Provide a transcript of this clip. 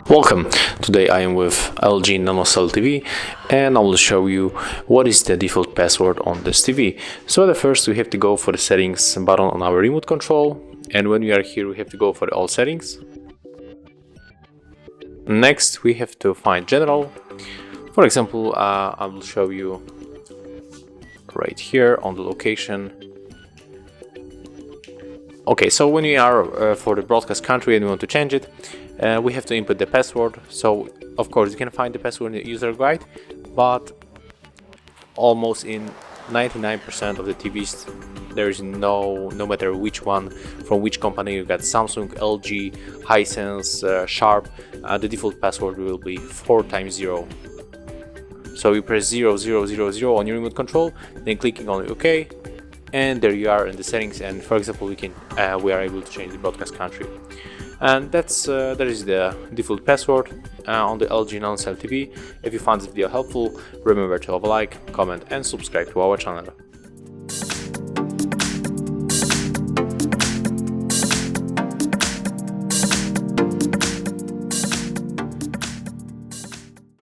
Welcome. Today I am with LG NanoCell TV and I will show you what is the default password on this TV. So at first we have to go for the settings button on our remote control, and when we are here we have to go for all settings. Next we have to find general. For example, I will show you right here on the location. Okay, so when we are for the broadcast country and we want to change it, we have to input the password. So of course you can find the password in the user guide, but almost in 99% of the TVs there is no matter which one, from which company you got, Samsung, LG, Hisense, Sharp, the default password will be 4x0. So you press 0000 on your remote control, then clicking on OK, and there you are in the settings. And for example, we are able to change the broadcast country, and that is the default password on the LG NanoCell TV. If you found this video helpful, remember to leave a like, comment and subscribe to our channel.